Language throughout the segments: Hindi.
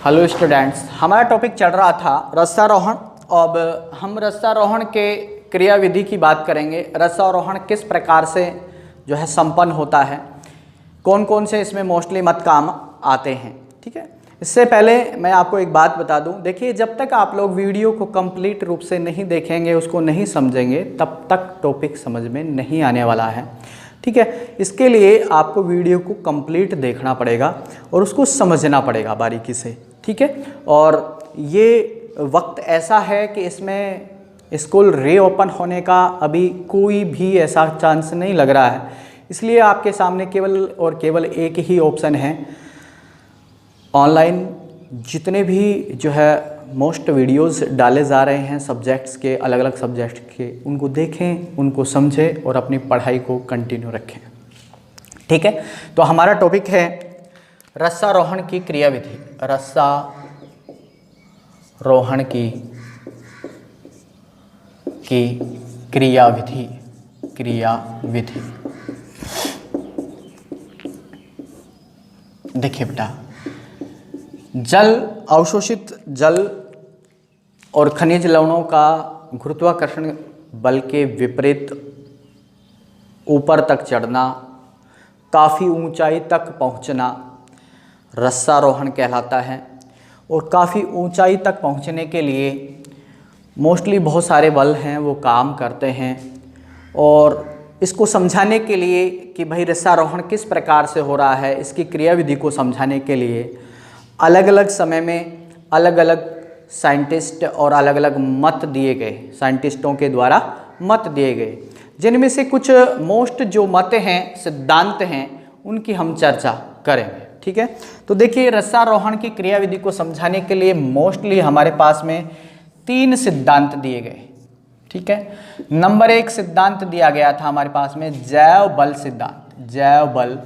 हेलो स्टूडेंट्स, हमारा टॉपिक चल रहा था रस्सारोहण। अब हम रस्सारोहण के क्रियाविधि की बात करेंगे। रस्सारोहण किस प्रकार से जो है संपन्न होता है, कौन कौन से इसमें मोस्टली मत काम आते हैं। ठीक है, इससे पहले मैं आपको एक बात बता दूं। देखिए, जब तक आप लोग वीडियो को कंप्लीट रूप से नहीं देखेंगे, उसको नहीं समझेंगे, तब तक टॉपिक समझ में नहीं आने वाला है। ठीक है, इसके लिए आपको वीडियो को कंप्लीट देखना पड़ेगा और उसको समझना पड़ेगा बारीकी से। ठीक है, और ये वक्त ऐसा है कि इसमें स्कूल रीओपन होने का अभी कोई भी ऐसा चांस नहीं लग रहा है, इसलिए आपके सामने केवल और केवल एक ही ऑप्शन है। ऑनलाइन जितने भी जो है मोस्ट वीडियोस डाले जा रहे हैं सब्जेक्ट्स के, अलग अलग सब्जेक्ट के, उनको देखें, उनको समझें और अपनी पढ़ाई को कंटिन्यू रखें। ठीक है, तो हमारा टॉपिक है रस्सारोहण की क्रियाविधि। रस्सारोहण की क्रियाविधि। देखिए बेटा, जल, अवशोषित जल और खनिज लवणों का गुरुत्वाकर्षण बल के विपरीत ऊपर तक चढ़ना, काफ़ी ऊंचाई तक पहुंचना रस्सारोहण कहलाता है। और काफ़ी ऊंचाई तक पहुंचने के लिए मोस्टली बहुत सारे बल हैं वो काम करते हैं। और इसको समझाने के लिए कि भाई रस्सारोहण किस प्रकार से हो रहा है, इसकी क्रियाविधि को समझाने के लिए अलग अलग समय में अलग अलग साइंटिस्ट और अलग अलग मत दिए गए, साइंटिस्टों के द्वारा मत दिए गए, जिनमें से कुछ मोस्ट जो मत हैं, सिद्धांत हैं, उनकी हम चर्चा करेंगे। ठीक है, तो देखिए, रस्सारोहण की क्रियाविधि को समझाने के लिए मोस्टली हमारे पास में 3 सिद्धांत दिए गए। ठीक है, नंबर 1 सिद्धांत दिया गया था हमारे पास में जैव बल सिद्धांत। जैव बल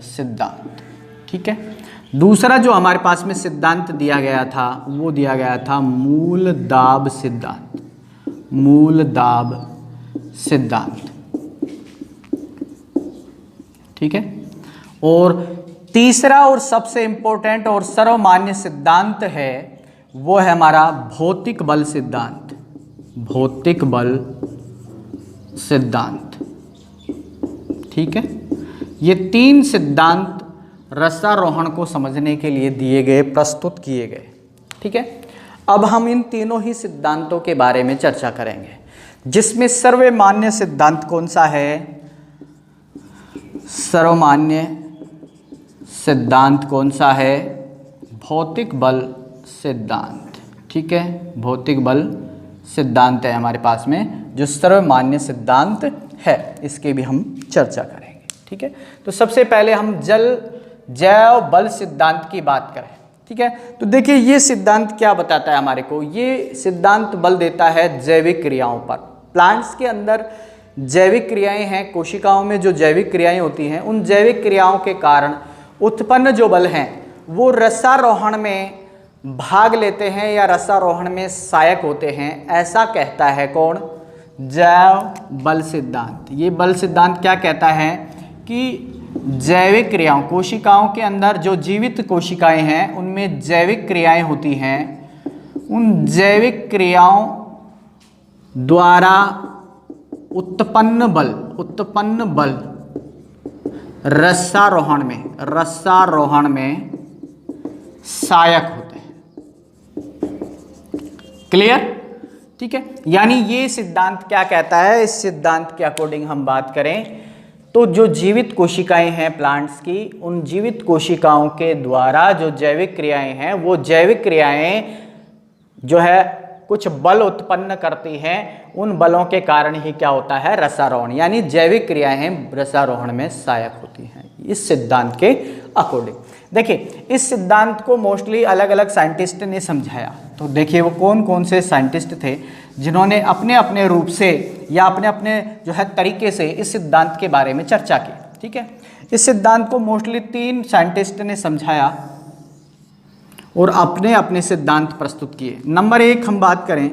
सिद्धांत। ठीक है, दूसरा जो हमारे पास में सिद्धांत दिया गया था वो दिया गया था मूल दाब सिद्धांत। ठीक है, और तीसरा और सबसे इंपॉर्टेंट और सर्वमान्य सिद्धांत है वो है हमारा भौतिक बल सिद्धांत। ठीक है, ये 3 सिद्धांत रस्सारोहण को समझने के लिए दिए गए, प्रस्तुत किए गए। ठीक है, अब हम इन तीनों ही सिद्धांतों के बारे में चर्चा करेंगे, जिसमें सर्वमान्य सिद्धांत कौन सा है? सर्वमान्य सिद्धांत कौन सा है? भौतिक बल सिद्धांत। ठीक है, भौतिक बल सिद्धांत है हमारे पास में, जो सर्वमान्य सिद्धांत है, इसके भी हम चर्चा करेंगे। ठीक है, तो सबसे पहले हम जैव बल सिद्धांत की बात करें। ठीक है, तो देखिए, ये सिद्धांत क्या बताता है हमारे को? ये सिद्धांत बल देता है जैविक क्रियाओं पर। प्लांट्स के अंदर जैविक क्रियाएं हैं, कोशिकाओं में जो जैविक क्रियाएं होती हैं, उन जैविक क्रियाओं के कारण उत्पन्न जो बल हैं वो रस्सारोहण में भाग लेते हैं या रस्सारोहण में सहायक होते हैं, ऐसा कहता है कौन? जैव बल सिद्धांत। ये बल सिद्धांत क्या कहता है कि जैविक क्रियाओं, कोशिकाओं के अंदर जो जीवित कोशिकाएं हैं उनमें जैविक क्रियाएं होती हैं, उन जैविक क्रियाओं द्वारा उत्पन्न बल रस्सारोहण में सहायक होते हैं। क्लियर? ठीक है, यानी ये सिद्धांत क्या कहता है? इस सिद्धांत के अकॉर्डिंग हम बात करें तो जो जीवित कोशिकाएं हैं प्लांट्स की, उन जीवित कोशिकाओं के द्वारा जो जैविक क्रियाएं हैं, वो जैविक क्रियाएं जो है कुछ बल उत्पन्न करती हैं, उन बलों के कारण ही क्या होता है? रस्सारोहण, यानी जैविक क्रियाएं रस्सारोहण में सहायक होती हैं, इस सिद्धांत के अकॉर्डिंग। देखिए, इस सिद्धांत को मोस्टली अलग अलग साइंटिस्ट ने समझाया। तो देखिए, वो कौन कौन से साइंटिस्ट थे जिन्होंने अपने अपने रूप से या अपने अपने जो है तरीके से इस सिद्धांत के बारे में चर्चा की। ठीक है, इस सिद्धांत को मोस्टली 3 साइंटिस्ट ने समझाया और अपने अपने सिद्धांत प्रस्तुत किए। नंबर 1 हम बात करें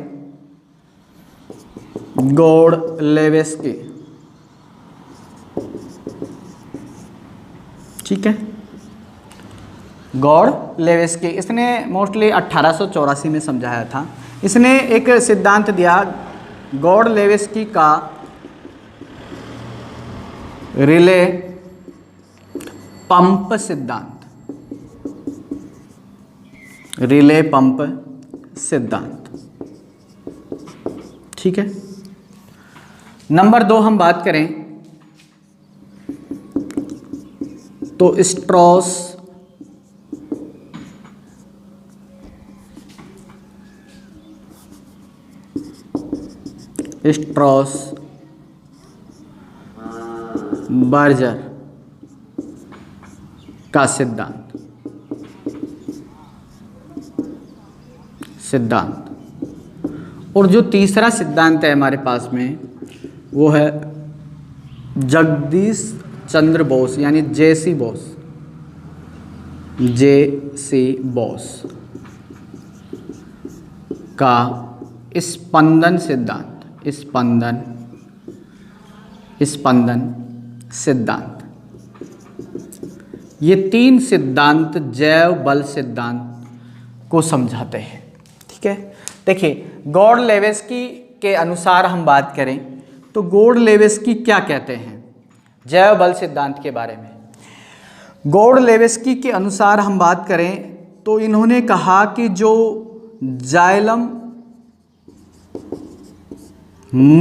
गोडलेवस्की। ठीक है। गॉड-लेविस्की, इसने मोस्टली 1884 में समझाया था। इसने एक सिद्धांत दिया गॉड-लेविस्की का रिले पंप सिद्धांत, रिले पंप सिद्धांत। ठीक है। नंबर 2 हम बात करें तो स्ट्रॉस बर्जर का सिद्धांत। और जो तीसरा सिद्धांत है हमारे पास में वो है जगदीश चंद्र बोस यानी जेसी बोस का स्पंदन सिद्धांत। ये 3 सिद्धांत जैव बल सिद्धांत को समझाते हैं। ठीक है। देखिए, गॉड-लेविस्की के अनुसार हम बात करें तो गॉड-लेविस्की क्या कहते हैं जैव बल सिद्धांत के बारे में। गॉड-लेविस्की के अनुसार हम बात करें तो इन्होंने कहा कि जो जाइलम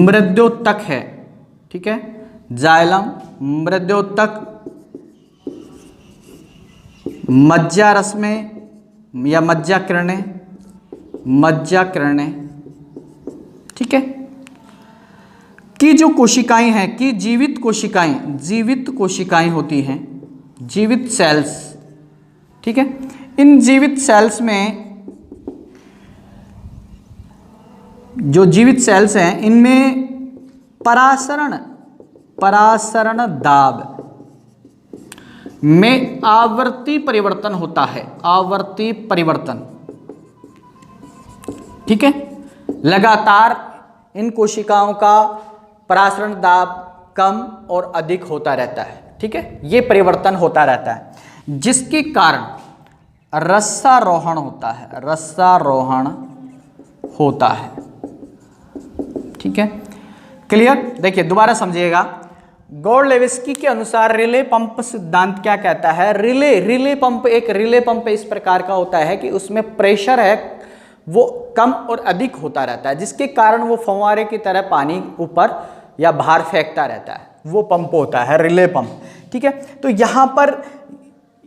मृद्योतक है, ठीक है, जाइलम मृद्योतक मज्जा रस में या मज्जा किरणें, ठीक है, की जो कोशिकाएं हैं, कि जीवित कोशिकाएं होती हैं, जीवित सेल्स, ठीक है, इन जीवित सेल्स में जो जीवित सेल्स हैं इनमें परासरण दाब में आवर्ती परिवर्तन होता है, आवर्ती परिवर्तन। ठीक है। लगातार इन कोशिकाओं का परासरण दाब कम और अधिक होता रहता है। ठीक है, ये परिवर्तन होता रहता है जिसके कारण रसारोहण होता है। ठीक है, क्लियर। देखिए दोबारा समझिएगा, गॉड-लेविस्की के अनुसार रिले पंप सिद्धांत क्या कहता है। रिले पंप इस प्रकार का होता है कि उसमें प्रेशर है वो कम और अधिक होता रहता है जिसके कारण वो फव्वारे की तरह पानी ऊपर या बाहर फेंकता रहता है, वो पंप होता है रिले पंप। ठीक है। तो यहाँ पर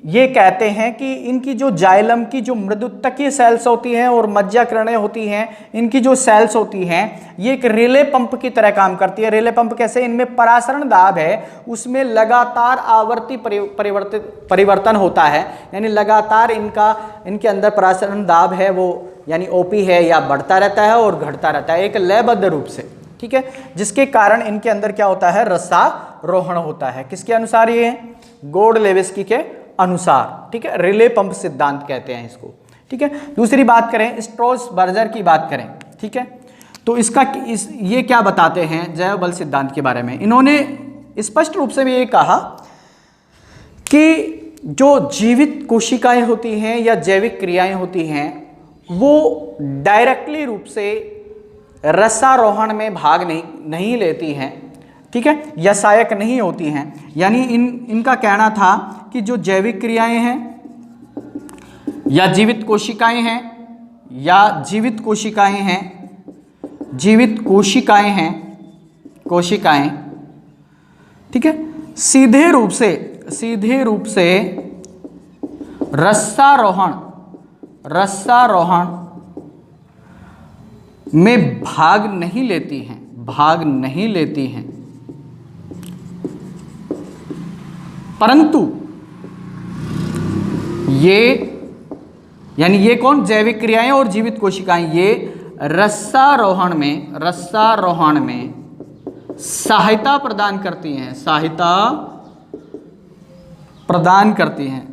ये कहते हैं कि इनकी जो जाइलम की जो मृदुतकीय सेल्स होती हैं और मज्जाकिरणें होती हैं, इनकी जो सेल्स होती हैं ये एक रिले पंप की तरह काम करती है। रिले पंप कैसे, इनमें परासरण दाब है, उसमें लगातार आवर्ती परिवर्तन होता है, यानी लगातार इनके अंदर परासरण दाब है वो यानी ओपी है या बढ़ता रहता है और घटता रहता है एक लयबद्ध रूप से। ठीक है, जिसके कारण इनके अंदर क्या होता है, रसारोहण होता है। किसके अनुसार, ये गॉड-लेविस्की के अनुसार। ठीक है, रिले पंप सिद्धांत कहते हैं इसको। ठीक है। दूसरी बात करें, स्ट्रॉस-बर्जर की बात करें। ठीक है, तो ये क्या बताते हैं जैव बल सिद्धांत के बारे में। इन्होंने स्पष्ट रूप से भी ये कहा कि जो जीवित कोशिकाएं होती हैं या जैविक क्रियाएं होती हैं वो डायरेक्टली रूप से रसारोहण में भाग नहीं लेती हैं। ठीक है, या सहायक नहीं होती हैं। यानी इनका कहना था कि जो जैविक क्रियाएं हैं या जीवित कोशिकाएं हैं, ठीक है, सीधे रूप से रसारोहण में भाग नहीं लेती हैं, परंतु ये कौन, जैविक क्रियाएं और जीवित कोशिकाएं, ये रसारोहण में सहायता प्रदान करती हैं,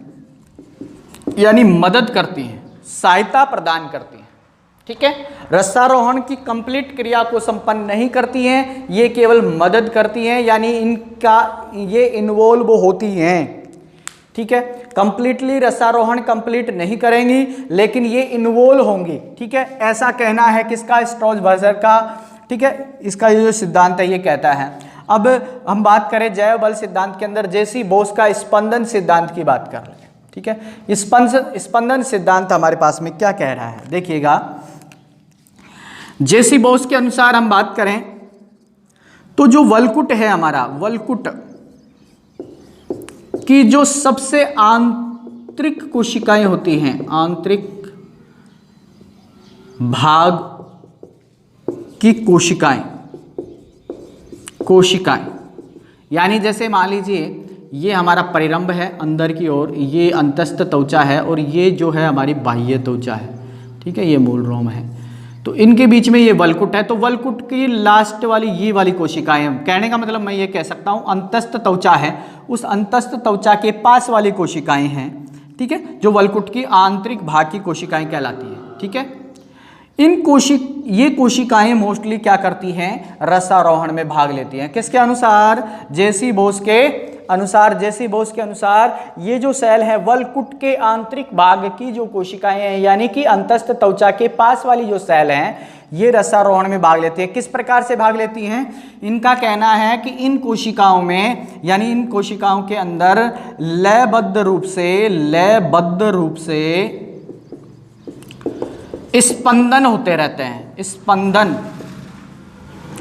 यानी मदद करती हैं, सहायता प्रदान करती हैं। ठीक है, रसारोहण की कंप्लीट क्रिया को संपन्न नहीं करती हैं, ये केवल मदद करती हैं, यानी ये इन्वॉल्व होती हैं। ठीक है। कंप्लीटली रसारोहण कंप्लीट नहीं करेंगी, लेकिन ये इन्वॉल्व होंगी, ठीक है। ऐसा कहना है किसका, स्ट्रॉसबर्गर का, ठीक है। इसका ये जो सिद्धांत है ये कहता है। अब हम बात करें जैव बल सिद्धांत के अंदर जेसी बोस का स्पंदन सिद्धांत की बात कर लें, ठीक है। स्पंदन सिद्धांत हमारे पास में क्या कह रहा है, देखिएगा। जेसी बोस के अनुसार हम बात करें तो जो वलकुट है हमारा, वलकुट की जो सबसे आंतरिक कोशिकाएं होती हैं, आंतरिक भाग की कोशिकाएं यानी जैसे मान लीजिए ये हमारा परिरंभ है अंदर की ओर, ये अंतस्थ त्वचा है और ये जो है हमारी बाह्य त्वचा है, ठीक है, ये मूल रोम है। तो इनके बीच में ये वलकुट है। तो वलकुट की लास्ट वाली ये वाली कोशिकाएं, कहने का मतलब मैं ये कह सकता हूँ अंतस्थ त्वचा है, उस अंतस्थ त्वचा के पास वाली कोशिकाएं हैं, ठीक है, जो वलकुट की आंतरिक भाग की कोशिकाएं कहलाती है, ठीक है। ये कोशिकाएं मोस्टली क्या करती हैं, रसारोहण में भाग लेती हैं। किसके अनुसार, जेसी बोस के अनुसार ये जो सेल है वलकुट के आंतरिक भाग की जो कोशिकाएं हैं, यानी कि अंतस्थ त्वचा के पास वाली जो सेल हैं, ये रसारोहण में भाग लेती हैं। किस प्रकार से भाग लेती हैं, इनका कहना है कि इन कोशिकाओं में, यानी इन कोशिकाओं के अंदर लयबद्ध रूप से स्पंदन होते रहते हैं, स्पंदन,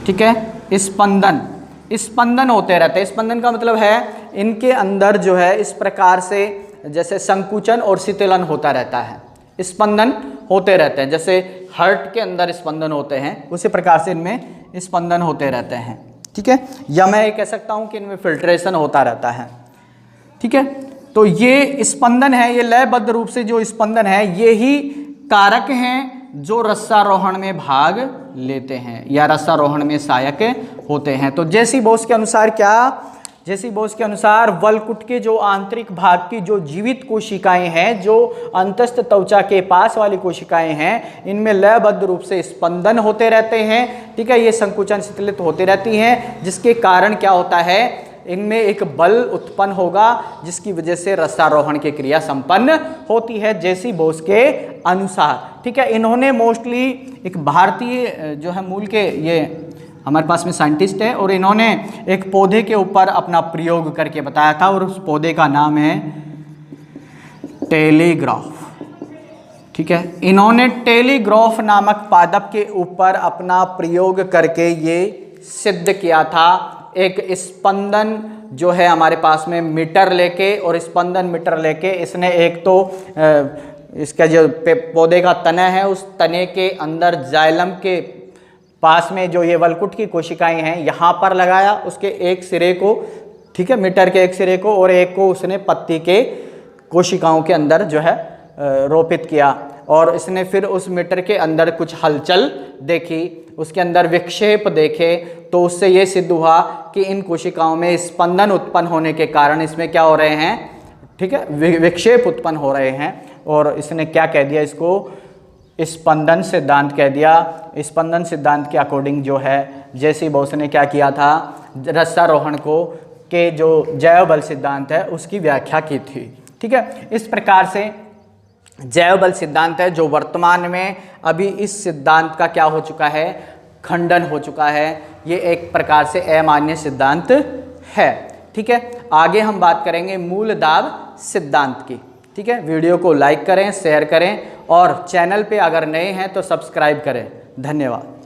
ठीक है, स्पंदन होते रहते हैं। स्पंदन का मतलब है इनके अंदर जो है इस प्रकार से जैसे संकुचन और शीतलन होता रहता है, स्पंदन होते रहते हैं। जैसे हार्ट के अंदर स्पंदन होते हैं, उसी प्रकार से इनमें स्पंदन होते रहते हैं, ठीक है। या मैं ये कह सकता हूँ कि इनमें फिल्ट्रेशन होता रहता है, ठीक है। तो ये स्पंदन है, ये लयबद्ध रूप से जो स्पंदन है, ये ही कारक हैं जो रसारोहण में भाग लेते हैं या रसारोहण में सहायक होते हैं। तो जेसी बोस के अनुसार वलकुट के जो आंतरिक भाग की जो जीवित कोशिकाएं हैं, जो अंतस्थ त्वचा के पास वाली कोशिकाएं हैं, इनमें लयबद्ध रूप से स्पंदन होते रहते हैं, ठीक है। ये संकुचन शीतलित होती रहती हैं, जिसके कारण क्या होता है, इनमें एक बल उत्पन्न होगा, जिसकी वजह से रसारोहण की क्रिया संपन्न होती है, जेसी बोस के अनुसार, ठीक है। इन्होंने मोस्टली एक भारतीय जो है मूल के, ये हमारे पास में साइंटिस्ट है, और इन्होंने एक पौधे के ऊपर अपना प्रयोग करके बताया था, और उस पौधे का नाम है टेलीग्राफ, ठीक है। इन्होंने टेलीग्राफ नामक पादप के ऊपर अपना प्रयोग करके ये सिद्ध किया था। एक स्पंदन जो है हमारे पास में मीटर लेके, और स्पंदन मीटर लेके इसने एक तो इसका जो पौधे का तना है, उस तने के अंदर जाइलम के पास में जो ये वलकुट की कोशिकाएं हैं यहाँ पर लगाया, उसके एक सिरे को, ठीक है, मीटर के एक सिरे को, और एक को उसने पत्ती के कोशिकाओं के अंदर जो है रोपित किया, और इसने फिर उस मीटर के अंदर कुछ हलचल देखी, उसके अंदर विक्षेप देखे, तो उससे ये सिद्ध हुआ कि इन कोशिकाओं में स्पंदन उत्पन्न होने के कारण इसमें क्या हो रहे हैं, ठीक है, विक्षेप उत्पन्न हो रहे हैं। और इसने क्या कह दिया, इसको स्पंदन सिद्धांत कह दिया। स्पंदन सिद्धांत के अकॉर्डिंग जो है जेसी बोस ने क्या किया था, रसारोहण को के जो जैव बल सिद्धांत है उसकी व्याख्या की थी, ठीक है। इस प्रकार से जैव बल सिद्धांत है जो वर्तमान में अभी इस सिद्धांत का क्या हो चुका है, खंडन हो चुका है। ये एक प्रकार से अमान्य सिद्धांत है, ठीक है। आगे हम बात करेंगे मूल दाब सिद्धांत की, ठीक है। वीडियो को लाइक करें, शेयर करें, और चैनल पे अगर नए हैं तो सब्सक्राइब करें। धन्यवाद।